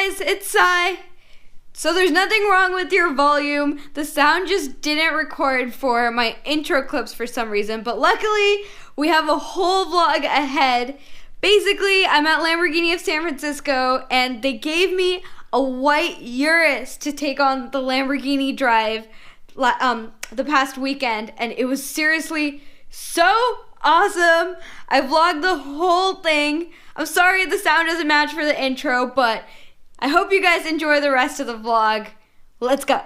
guys, it's Sai. So there's nothing wrong with your volume. The sound just didn't record for my intro clips for some reason, but luckily we have a whole vlog ahead. Basically, I'm at Lamborghini of San Francisco and they gave me a white Urus to take on the Lamborghini drive the past weekend, and it was seriously so awesome. I vlogged the whole thing. I'm sorry the sound doesn't match for the intro, but I hope you guys enjoy the rest of the vlog. Let's go.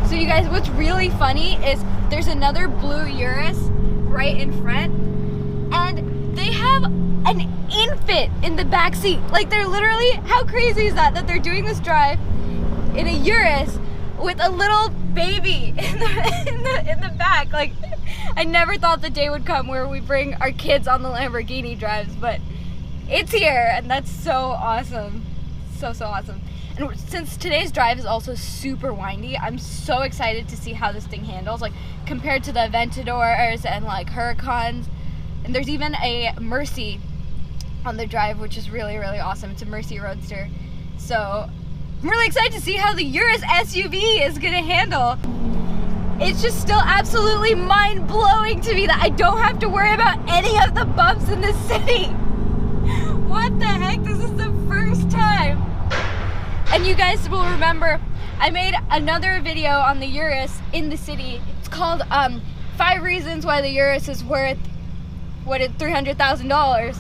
So you guys, what's really funny is there's another blue Urus right in front, and they have an infant in the back seat. Like, they're literally, how crazy is that they're doing this drive in a Urus with a little baby in the back. Like, I never thought the day would come where we bring our kids on the Lamborghini drives, but it's here, and that's so awesome. So awesome. And since today's drive is also super windy, I'm so excited to see how this thing handles, like compared to the Aventadors and like Huracans. And there's even a Mercy on the drive, which is really awesome. It's a Mercy Roadster. So I'm really excited to see how the Urus SUV is gonna handle. It's just still absolutely mind-blowing to me that I don't have to worry about any of the bumps in the city. What the heck? This is the first time. And you guys will remember, I made another video on the Urus in the city. It's called 5 Reasons Why the Urus is Worth $300,000.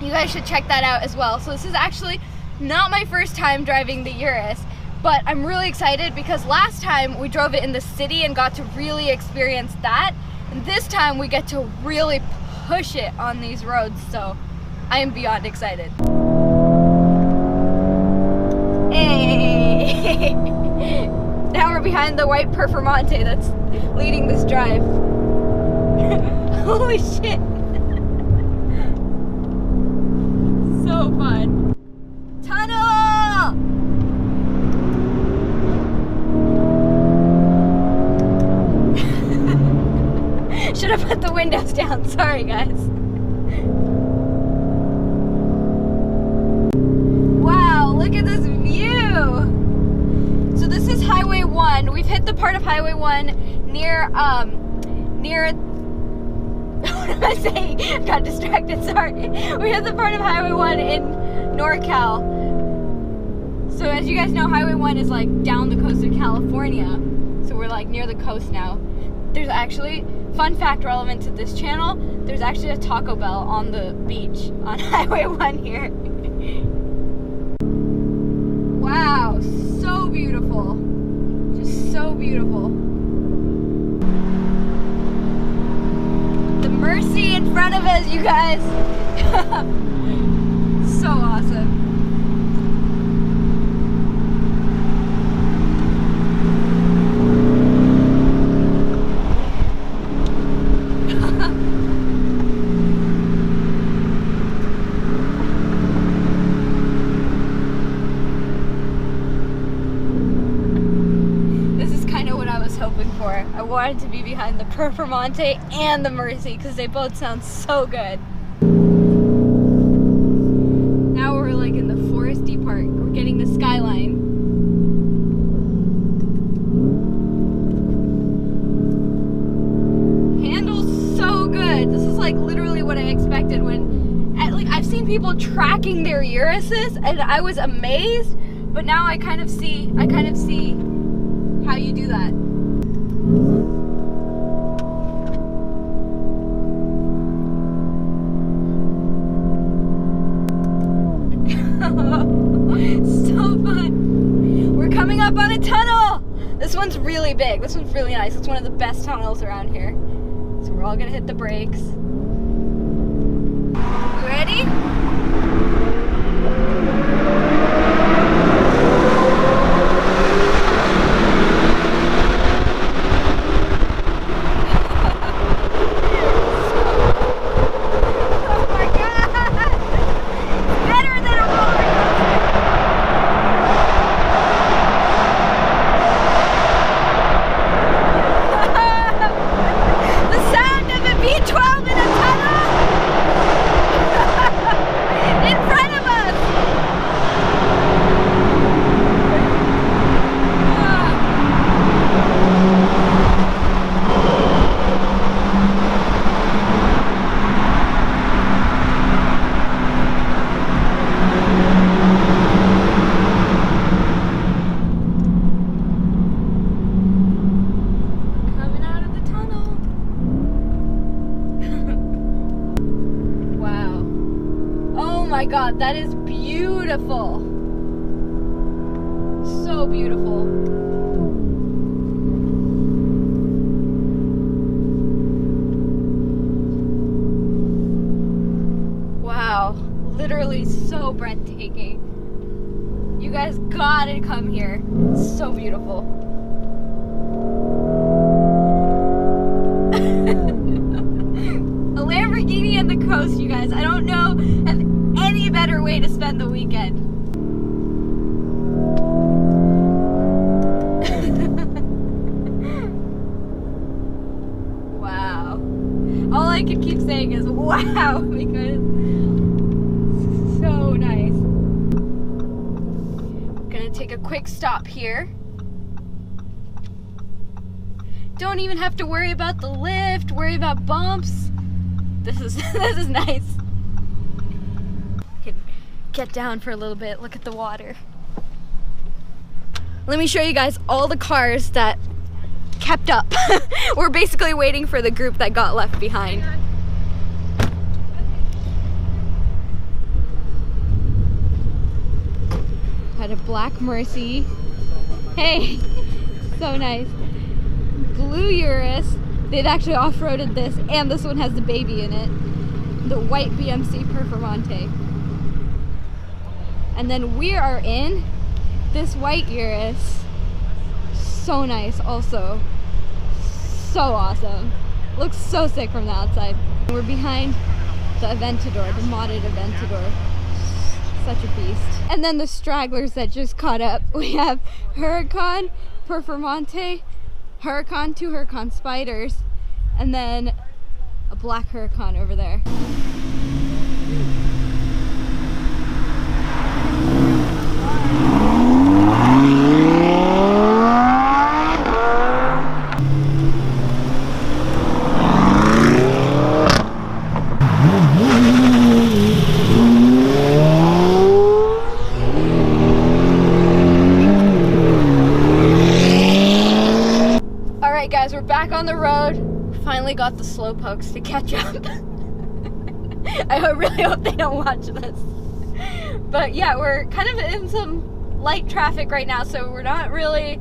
You guys should check that out as well. So this is actually not my first time driving the Urus, but I'm really excited because last time we drove it in the city and got to really experience that. And this time we get to really push it on these roads, so I am beyond excited. Hey! Now we're behind the white Performante that's leading this drive. Holy shit! So fun. Tunnel! Should have put the windows down. Sorry, guys. Wow, look at this view. So this is Highway 1. We've hit the part of Highway 1 near what am I saying? I got distracted, sorry. We hit the part of Highway 1 in NorCal. So as you guys know, Highway 1 is like down the coast of California. So we're like near the coast now. There's actually, fun fact relevant to this channel, there's actually a Taco Bell on the beach on Highway 1 here. Wow, so beautiful. Just so beautiful. The Mercy in front of us, you guys. So awesome. I wanted to be behind the Performante and the Mercy because they both sound so good. Now we're like in the foresty part. We're getting the skyline. Handles so good. This is like literally what I expected when, I've seen people tracking their Uruses and I was amazed, but now I kind of see how you do that. So fun. We're coming up on a tunnel. This one's really big. This one's really nice. It's one of the best tunnels around here. So we're all gonna hit the brakes. You ready? The sound of a V12 in my God, that is beautiful. So beautiful. Wow, literally so breathtaking. You guys gotta come here. It's so beautiful. A Lamborghini and the coast, you guys. I don't know of any better way to spend the weekend. Wow. All I can keep saying is wow, because so nice. Gonna take a quick stop here. Don't even have to worry about the lift, worry about bumps. This is nice. Can get down for a little bit, look at the water. Let me show you guys all the cars that kept up. We're basically waiting for the group that got left behind. Had a black Mercy. Hey, so nice. Blue Urus. They've actually off-roaded this, and this one has the baby in it. The white BMC Performante. And then we are in this white Urus. So nice also. So awesome. Looks so sick from the outside. We're behind the Aventador, the modded Aventador. Such a beast. And then the stragglers that just caught up. We have Huracan, Performante, Huracan, 2 Huracan Spiders, and then a black Huracan over there. Guys, we're back on the road. Finally got the slow pokes to catch up. I really hope they don't watch this. But yeah, we're kind of in some light traffic right now, so we're not really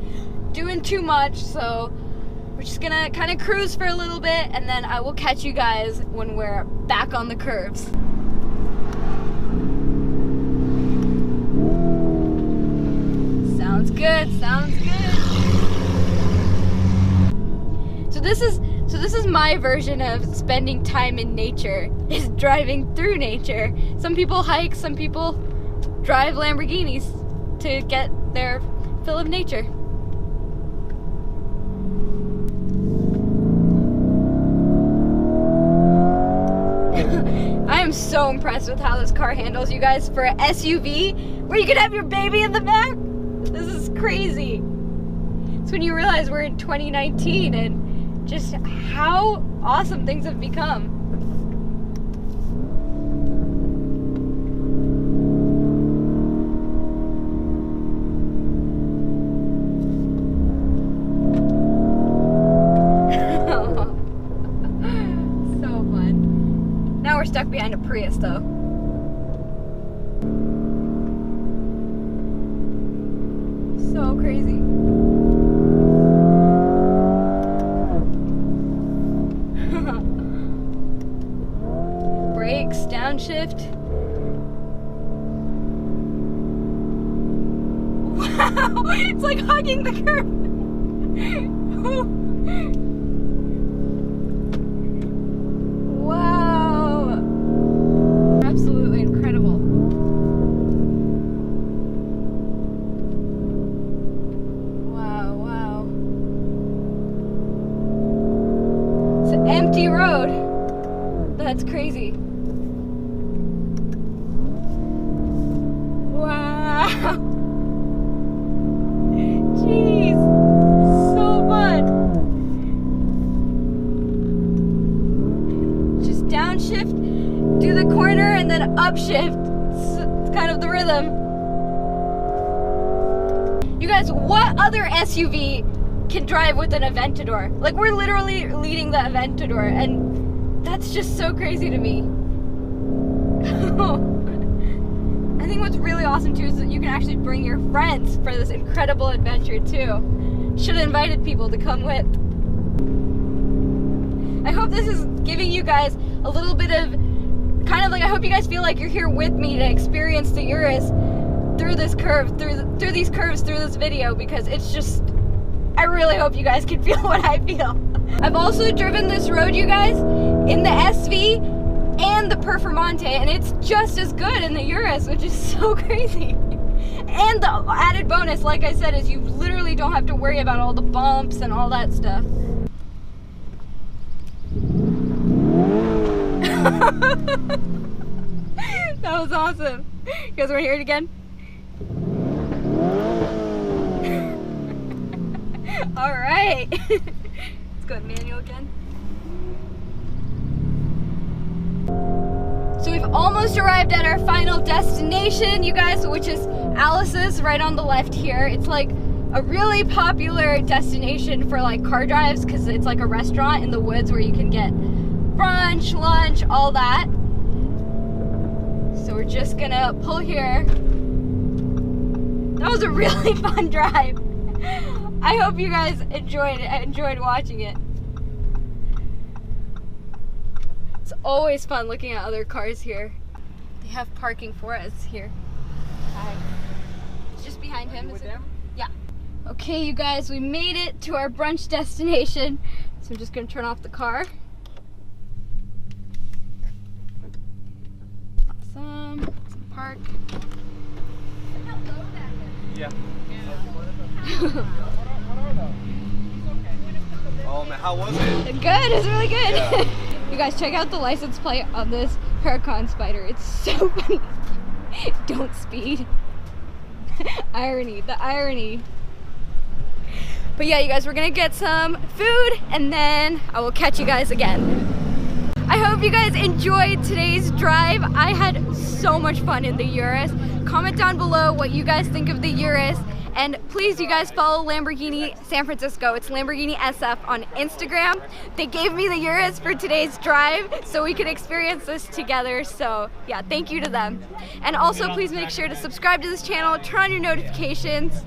doing too much. So we're just gonna kind of cruise for a little bit, and then I will catch you guys when we're back on the curves. Sounds good, sounds good. So this is my version of spending time in nature, is driving through nature. Some people hike, some people drive Lamborghinis to get their fill of nature. I am so impressed with how this car handles, you guys, for an SUV where you could have your baby in the back. This is crazy. It's when you realize we're in 2019 and just how awesome things have become. So fun. Now we're stuck behind a Prius though. So crazy. Brakes, downshift. Wow, it's like hugging the curb. Wow. Absolutely incredible. Wow, wow. It's an empty road. That's crazy. Wow. Jeez. So fun. Just downshift, do the corner, and then upshift. It's kind of the rhythm. You guys, what other SUV can drive with an Aventador? Like, we're literally leading the Aventador, and that's just so crazy to me. awesome too is that you can actually bring your friends for this incredible adventure too. Should have invited people to come with. I hope this is giving you guys a little bit of kind of like, I hope you guys feel like you're here with me to experience the Urus through this curve, through these curves, through this video, because it's just, I really hope you guys can feel what I feel. I've also driven this road, you guys, in the SV and the Performante, and it's just as good in the Urus, which is so crazy. And the added bonus, like I said, is you literally don't have to worry about all the bumps and all that stuff. That was awesome. You guys want to hear it again? All right. Let's go manual again. So we've almost arrived at our final destination, you guys, which is Alice's right on the left here. It's like a really popular destination for like car drives because it's like a restaurant in the woods where you can get brunch, lunch, all that. So we're just gonna pull here. That was a really fun drive. I hope you guys enjoyed it. I enjoyed watching it. It's always fun looking at other cars here. They have parking for us here. Hi. It's just behind him. Is it? Yeah. Okay, you guys, we made it to our brunch destination. So I'm just gonna turn off the car. Awesome. Let's park. Yeah. Oh man, how was it? Good, it's really good. Yeah. You guys, check out the license plate on this Huracan Spider. It's so funny. Don't speed. Irony, the irony. But yeah, you guys, we're gonna get some food and then I will catch you guys again. I hope you guys enjoyed today's drive. I had so much fun in the Urus. Comment down below what you guys think of the Urus. And please, you guys, follow Lamborghini San Francisco. It's Lamborghini SF on Instagram. They gave me the Urus for today's drive so we could experience this together. So yeah, thank you to them. And also please make sure to subscribe to this channel, turn on your notifications.